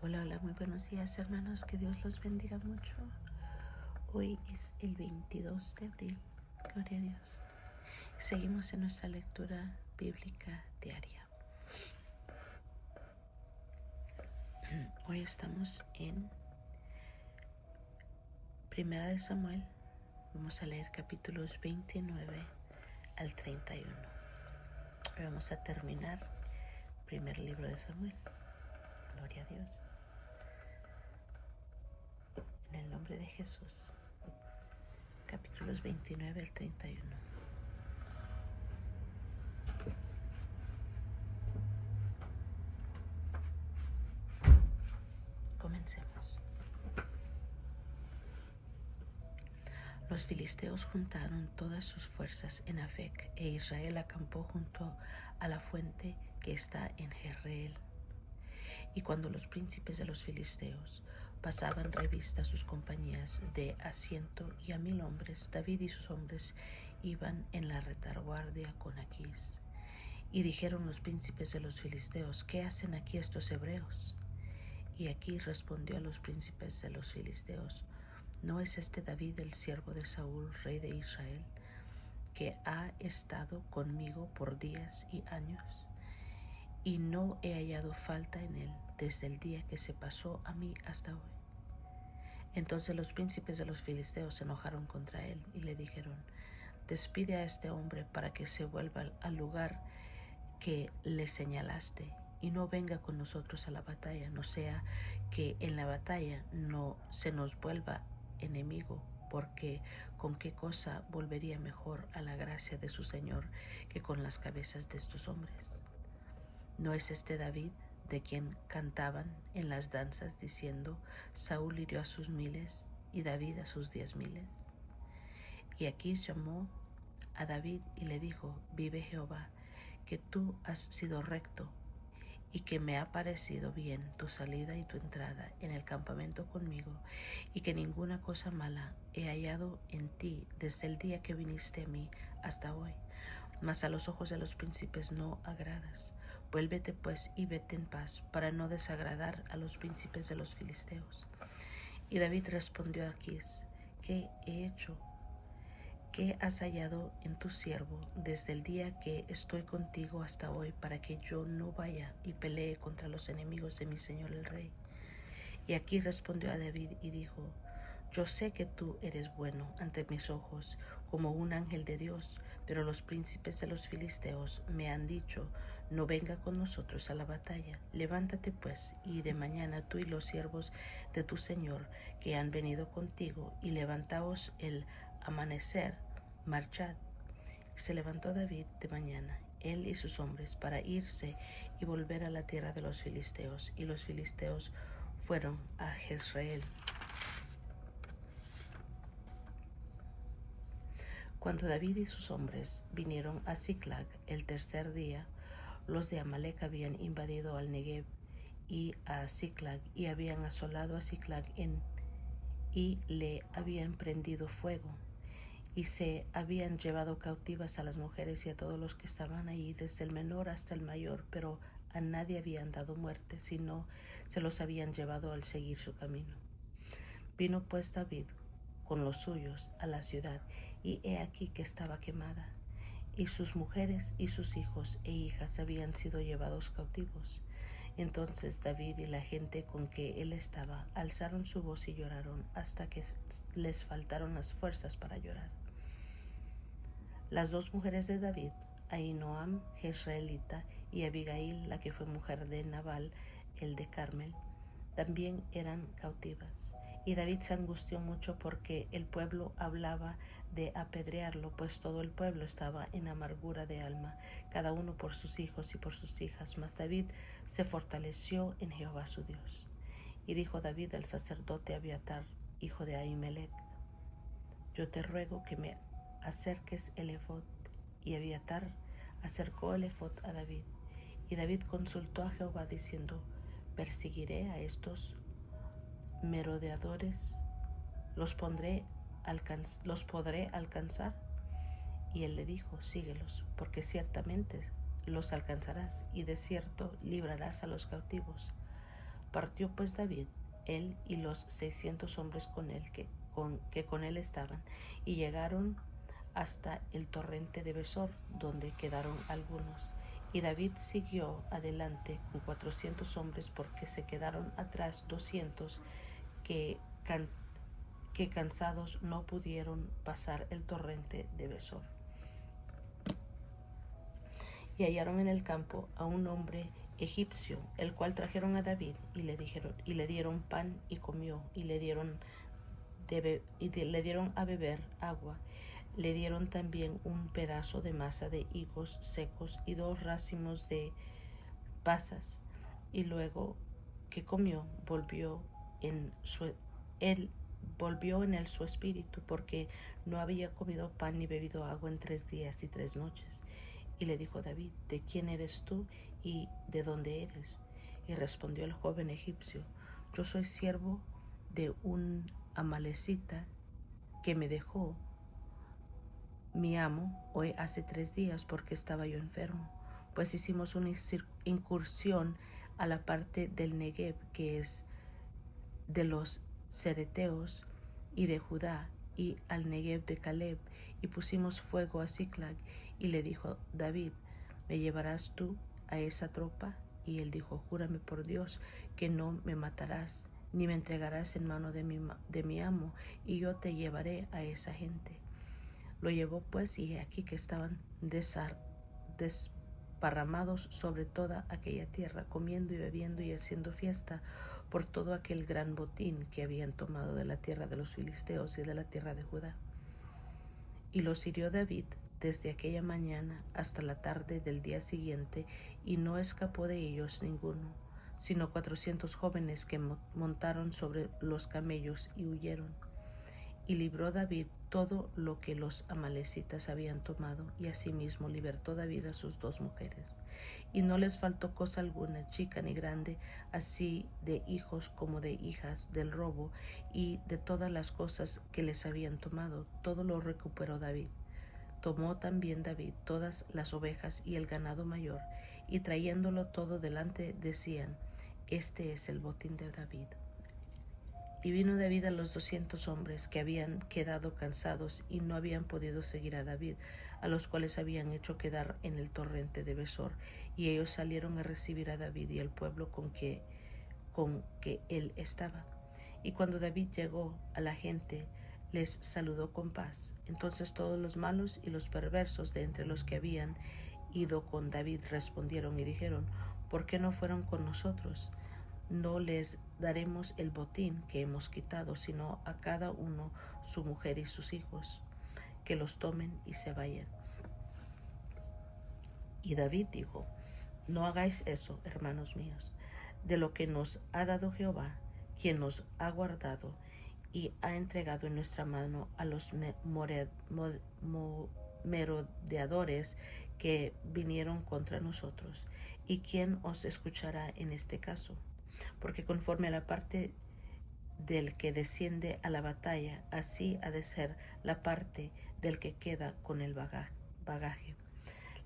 Hola, hola, muy buenos días hermanos, que Dios los bendiga mucho. Hoy es el 22 de abril, gloria a Dios. Seguimos en nuestra lectura bíblica diaria. Hoy estamos en Primera de Samuel. Vamos a leer capítulos 29 al 31. Hoy vamos a terminar primer libro de Samuel. Gloria a Dios. En el nombre de Jesús. Capítulos 29 al 31. Comencemos. Los filisteos juntaron todas sus fuerzas en Afec, e Israel acampó junto a la fuente que está en Jezreel. Y cuando los príncipes de los filisteos pasaban revista a sus compañías de a 100 y a 1000 hombres, David y sus hombres iban en la retaguardia con Aquís. Y dijeron los príncipes de los filisteos: ¿qué hacen aquí estos hebreos? Y Aquís respondió a los príncipes de los filisteos: ¿no es este David el siervo de Saúl, rey de Israel, que ha estado conmigo por días y años? Y no he hallado falta en él desde el día que se pasó a mí hasta hoy. Entonces los príncipes de los filisteos se enojaron contra él y le dijeron: despide a este hombre para que se vuelva al lugar que le señalaste y no venga con nosotros a la batalla, no sea que en la batalla no se nos vuelva enemigo, porque con qué cosa volvería mejor a la gracia de su Señor que con las cabezas de estos hombres. ¿No es este David de quien cantaban en las danzas diciendo: Saúl hirió a sus 1000 y David a sus 10,000? Y Aquís llamó a David y le dijo: vive Jehová, que tú has sido recto y que me ha parecido bien tu salida y tu entrada en el campamento conmigo, y que ninguna cosa mala he hallado en ti desde el día que viniste a mí hasta hoy. Mas a los ojos de los príncipes no agradas. Vuélvete pues y vete en paz, para no desagradar a los príncipes de los filisteos. Y David respondió a Aquís: ¿qué he hecho? ¿Qué has hallado en tu siervo desde el día que estoy contigo hasta hoy, para que yo no vaya y pelee contra los enemigos de mi señor el rey? Y aquí respondió a David y dijo: yo sé que tú eres bueno ante mis ojos, como un ángel de Dios, pero los príncipes de los filisteos me han dicho: no venga con nosotros a la batalla. Levántate pues, y de mañana tú y los siervos de tu señor que han venido contigo, y levantaos el amanecer, marchad. Se levantó David de mañana, él y sus hombres, para irse y volver a la tierra de los filisteos, y los filisteos fueron a Jezreel. Cuando David y sus hombres vinieron a Ziklag el tercer día, los de Amalec habían invadido al Negev y a Ziklag, y habían asolado a Ziklag y le habían prendido fuego, y se habían llevado cautivas a las mujeres y a todos los que estaban allí, desde el menor hasta el mayor, pero a nadie habían dado muerte, sino se los habían llevado al seguir su camino. Vino pues David con los suyos a la ciudad, y he aquí que estaba quemada, y sus mujeres y sus hijos e hijas habían sido llevados cautivos. Entonces David y la gente con que él estaba alzaron su voz y lloraron hasta que les faltaron las fuerzas para llorar. Las dos mujeres de David, Ahinoam jezreelita y Abigail, la que fue mujer de Nabal el de Carmel, también eran cautivas. Y David se angustió mucho porque el pueblo hablaba de apedrearlo, pues todo el pueblo estaba en amargura de alma, cada uno por sus hijos y por sus hijas. Mas David se fortaleció en Jehová su Dios. Y dijo David al sacerdote Abiatar, hijo de Ahimelech: yo te ruego que me acerques el efod. Y Abiatar acercó el efod a David. Y David consultó a Jehová diciendo: perseguiré a estos merodeadores, los podré alcanzar. Y él le dijo: síguelos, porque ciertamente los alcanzarás, y de cierto librarás a los cautivos. Partió pues David, él y los 600 hombres con él que con él estaban, y llegaron hasta el torrente de Besor, donde quedaron algunos. Y David siguió adelante con 400 hombres, porque se quedaron atrás 200 que cansados no pudieron pasar el torrente de Besor. Y hallaron en el campo a un hombre egipcio, el cual trajeron a David, y le dieron pan y comió, y le dieron a beber agua. Le dieron también un pedazo de masa de higos secos y 2 racimos de pasas. Y luego que comió, volvió en él su espíritu, porque no había comido pan ni bebido agua en 3 días y 3 noches. Y le dijo David: ¿de quién eres tú y de dónde eres? Y respondió el joven egipcio: yo soy siervo de un amalecita que me dejó mi amo hoy hace 3 días, porque estaba yo enfermo. Pues hicimos una incursión a la parte del Negev, que es de los cereteos y de Judá, y al Negev de Caleb, y pusimos fuego a Ziklag. Y le dijo David: ¿me llevarás tú a esa tropa? Y él dijo: júrame por Dios que no me matarás, ni me entregarás en mano de mi amo, y yo te llevaré a esa gente. Lo llevó pues, y aquí que estaban desparramados sobre toda aquella tierra, comiendo y bebiendo y haciendo fiesta por todo aquel gran botín que habían tomado de la tierra de los filisteos y de la tierra de Judá. Y los hirió David desde aquella mañana hasta la tarde del día siguiente, y no escapó de ellos ninguno, sino 400 jóvenes que montaron sobre los camellos y huyeron. Y libró David todo lo que los amalecitas habían tomado, y asimismo libertó David a sus 2 mujeres. Y no les faltó cosa alguna, chica ni grande, así de hijos como de hijas, del robo y de todas las cosas que les habían tomado. Todo lo recuperó David. Tomó también David todas las ovejas y el ganado mayor, y trayéndolo todo delante decían: este es el botín de David. Y vino David a los 200 hombres que habían quedado cansados y no habían podido seguir a David, a los cuales habían hecho quedar en el torrente de Besor, y ellos salieron a recibir a David y al pueblo con que él estaba. Y cuando David llegó a la gente, les saludó con paz. Entonces todos los malos y los perversos de entre los que habían ido con David respondieron y dijeron: ¿por qué no fueron con nosotros? No les daremos el botín que hemos quitado, sino a cada uno su mujer y sus hijos, que los tomen y se vayan. Y David dijo: no hagáis eso, hermanos míos. De lo que nos ha dado Jehová, quien nos ha guardado y ha entregado en nuestra mano a los merodeadores que vinieron contra nosotros. ¿Y quién os escuchará en este caso? Porque conforme a la parte del que desciende a la batalla, así ha de ser la parte del que queda con el bagaje.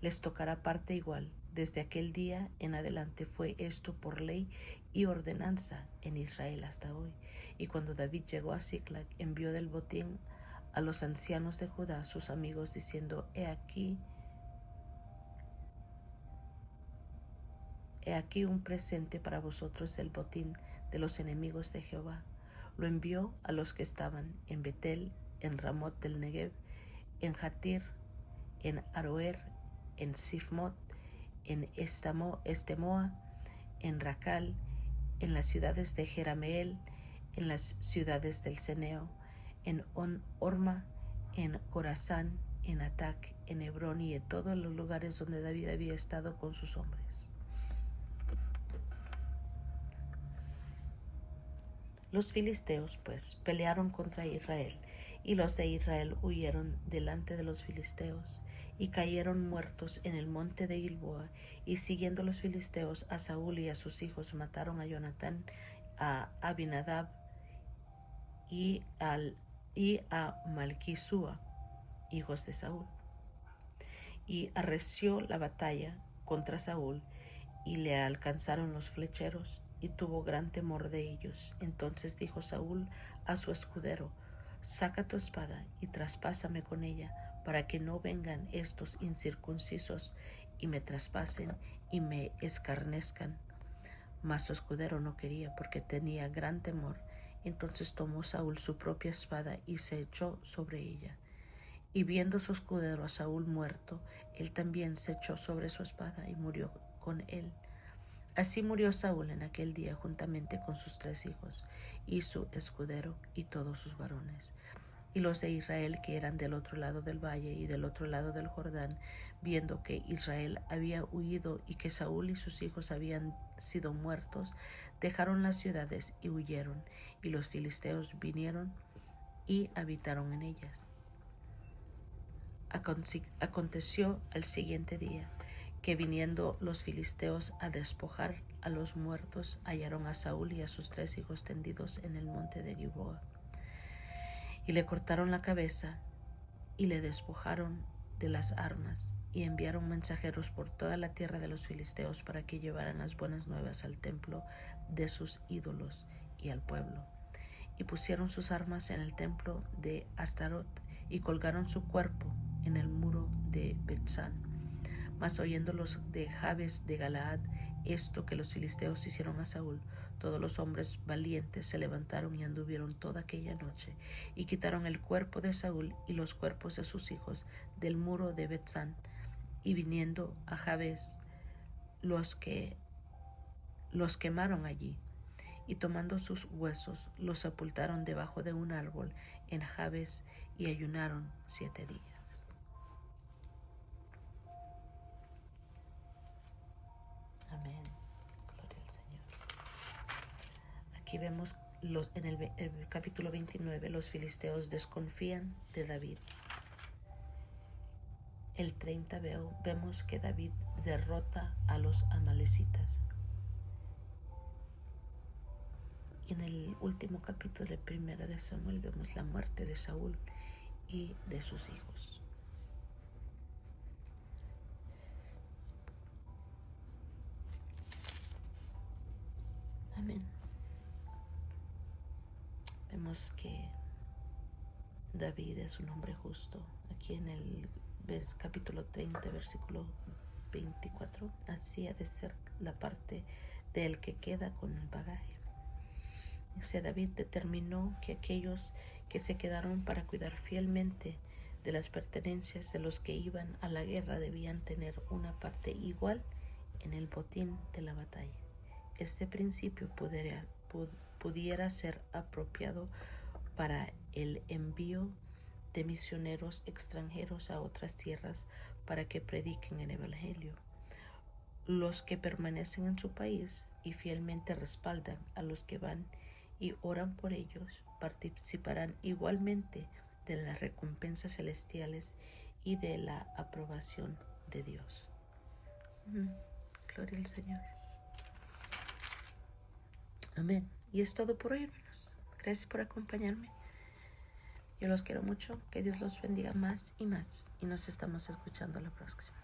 Les tocará parte igual. Desde aquel día en adelante fue esto por ley y ordenanza en Israel hasta hoy. Y cuando David llegó a Ziklag, envió del botín a los ancianos de Judá, sus amigos, diciendo: He aquí un presente para vosotros del botín de los enemigos de Jehová. Lo envió a los que estaban en Betel, en Ramot del Negev, en Jatir, en Aroer, en Sifmot, en Estemoa, en Racal, en las ciudades de Jerameel, en las ciudades del Ceneo, en Orma, en Corazán, en Atac, en Hebrón y en todos los lugares donde David había estado con sus hombres. Los filisteos, pues, pelearon contra Israel, y los de Israel huyeron delante de los filisteos, y cayeron muertos en el monte de Gilboa. Y siguiendo los filisteos a Saúl y a sus hijos, mataron a Jonatán, a Abinadab y a Malquisúa, hijos de Saúl. Y arreció la batalla contra Saúl, y le alcanzaron los flecheros, y tuvo gran temor de ellos. Entonces dijo Saúl a su escudero: saca tu espada y traspásame con ella, para que no vengan estos incircuncisos y me traspasen y me escarnezcan. Mas su escudero no quería, porque tenía gran temor. Entonces tomó Saúl su propia espada y se echó sobre ella. Y viendo su escudero a Saúl muerto, él también se echó sobre su espada y murió con él. Así murió Saúl en aquel día juntamente con sus 3 hijos, y su escudero, y todos sus varones. Y los de Israel, que eran del otro lado del valle y del otro lado del Jordán, viendo que Israel había huido y que Saúl y sus hijos habían sido muertos, dejaron las ciudades y huyeron, y los filisteos vinieron y habitaron en ellas. Aconteció al siguiente día que, viniendo los filisteos a despojar a los muertos, hallaron a Saúl y a sus 3 hijos tendidos en el monte de Gilboa. Y le cortaron la cabeza y le despojaron de las armas, y enviaron mensajeros por toda la tierra de los filisteos para que llevaran las buenas nuevas al templo de sus ídolos y al pueblo. Y pusieron sus armas en el templo de Astarot y colgaron su cuerpo en el muro de Betsán. Mas oyendo los de Jabes de Galaad esto que los filisteos hicieron a Saúl, todos los hombres valientes se levantaron y anduvieron toda aquella noche, y quitaron el cuerpo de Saúl y los cuerpos de sus hijos del muro de Betsán, y viniendo a Jabes los quemaron allí, y tomando sus huesos los sepultaron debajo de un árbol en Jabes, y ayunaron 7 días. Amén. Gloria al Señor. Aquí vemos en el capítulo 29, los filisteos desconfían de David. El 30 vemos que David derrota a los amalecitas. Y en el último capítulo de Primera de Samuel vemos la muerte de Saúl y de sus hijos. Amén. Vemos que David es un hombre justo. Aquí en el capítulo 30, versículo 24, así ha de ser la parte del que queda con el bagaje. O sea, David determinó que aquellos que se quedaron para cuidar fielmente de las pertenencias de los que iban a la guerra debían tener una parte igual en el botín de la batalla. Este principio pudiera ser apropiado para el envío de misioneros extranjeros a otras tierras para que prediquen el Evangelio. Los que permanecen en su país y fielmente respaldan a los que van y oran por ellos participarán igualmente de las recompensas celestiales y de la aprobación de Dios. Gloria al Señor. Amén. Y es todo por hoy, hermanos. Gracias por acompañarme. Yo los quiero mucho. Que Dios los bendiga más y más. Y nos estamos escuchando la próxima.